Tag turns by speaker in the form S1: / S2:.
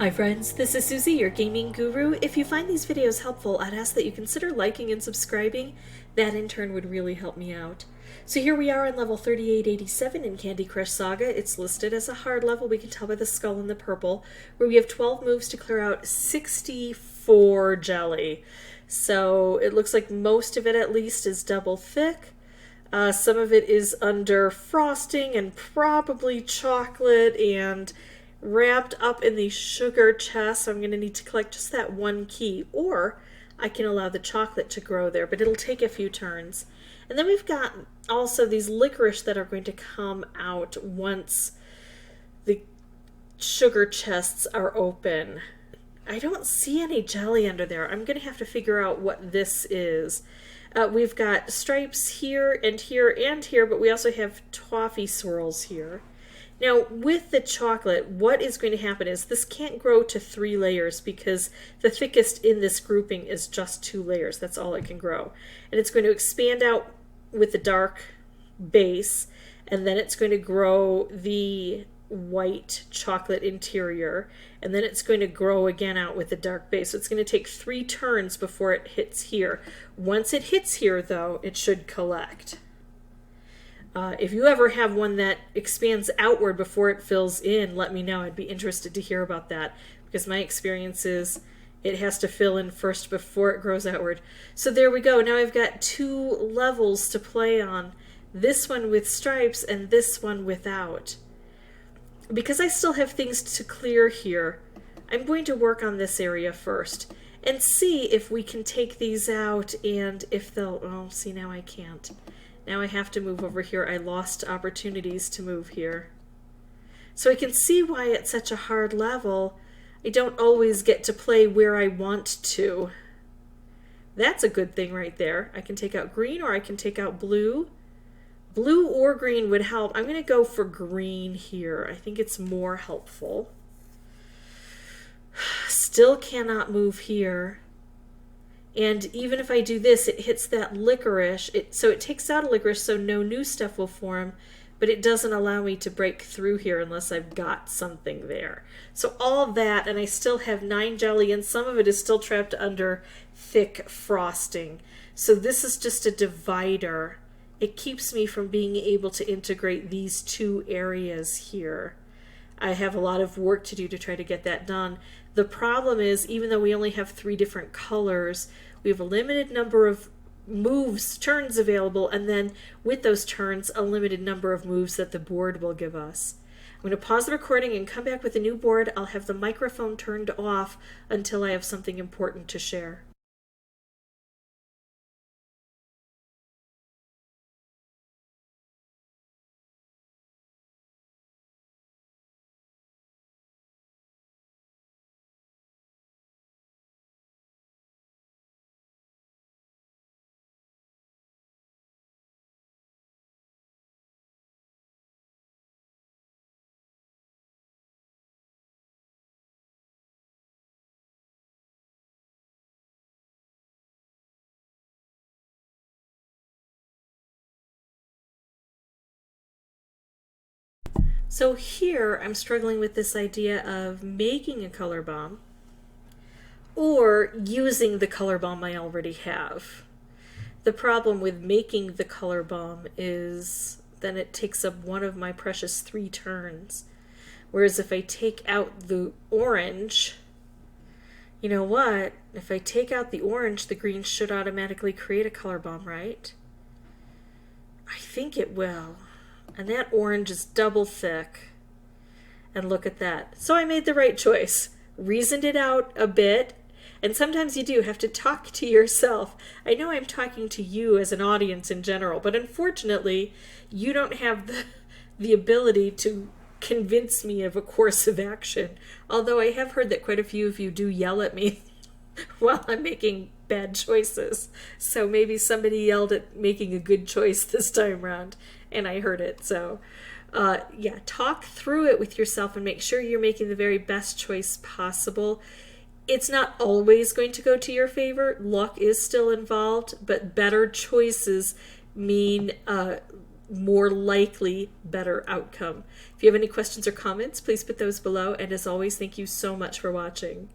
S1: Hi friends, this is Suzy, your gaming guru. If you find these videos helpful, I'd ask that you consider liking and subscribing. That in turn would really help me out. So here we are on level 3887 in Candy Crush Saga. It's listed as a hard level, we can tell by the skull in the purple, where we have 12 moves to clear out 64 jelly. So it looks like most of it at least is double thick. Some of it is under frosting and probably chocolate and wrapped up in the sugar chest, so I'm going to need to collect just that one key, or I can allow the chocolate to grow there, but it'll take a few turns. And then we've got also these licorice that are going to come out once the sugar chests are open. I don't see any jelly under there. I'm going to have to figure out what this is. We've got stripes here and here and here, but we also have toffee swirls here. Now, with the chocolate, what is going to happen is this can't grow to 3 layers because the thickest in this grouping is just 2 layers. That's all it can grow. And it's going to expand out with the dark base, and then it's going to grow the white chocolate interior, and then it's going to grow again out with the dark base. So it's going to take 3 turns before it hits here. Once it hits here, though, it should collect. If you ever have one that expands outward before it fills in, let me know. I'd be interested to hear about that, because my experience is it has to fill in first before it grows outward. So there we go. Now I've got 2 levels to play on. This one with stripes and this one without. Because I still have things to clear here, I'm going to work on this area first and see if we can take these out and if they'll... Oh, see, now I can't. Now I have to move over here. I lost opportunities to move here. So I can see why it's such a hard level. I don't always get to play where I want to. That's a good thing right there. I can take out green or I can take out blue. Blue or green would help. I'm going to go for green here. I think it's more helpful. Still cannot move here. And even if I do this, it hits that licorice. So it takes out a licorice, so no new stuff will form, but it doesn't allow me to break through here unless I've got something there. So all that, and I still have 9 jelly, and some of it is still trapped under thick frosting. So this is just a divider. It keeps me from being able to integrate these 2 areas here. I have a lot of work to do to try to get that done. The problem is, even though we only have 3 different colors, we have a limited number of moves, turns available, and then with those turns, a limited number of moves that the board will give us. I'm going to pause the recording and come back with a new board. I'll have the microphone turned off until I have something important to share. So here I'm struggling with this idea of making a color bomb or using the color bomb I already have. The problem with making the color bomb is then it takes up one of my precious 3 turns. Whereas if I take out the orange, you know what? If I take out the orange, the green should automatically create a color bomb, right? I think it will. And that orange is double thick. And look at that. So I made the right choice. Reasoned it out a bit. And sometimes you do have to talk to yourself. I know I'm talking to you as an audience in general, but unfortunately, you don't have the ability to convince me of a course of action. Although I have heard that quite a few of you do yell at me while I'm making bad choices. So maybe somebody yelled at making a good choice this time around, and I heard it. So yeah, talk through it with yourself and make sure you're making the very best choice possible. It's not always going to go to your favor. Luck is still involved, but better choices mean more likely better outcome. If you have any questions or comments, please put those below. And as always, thank you so much for watching.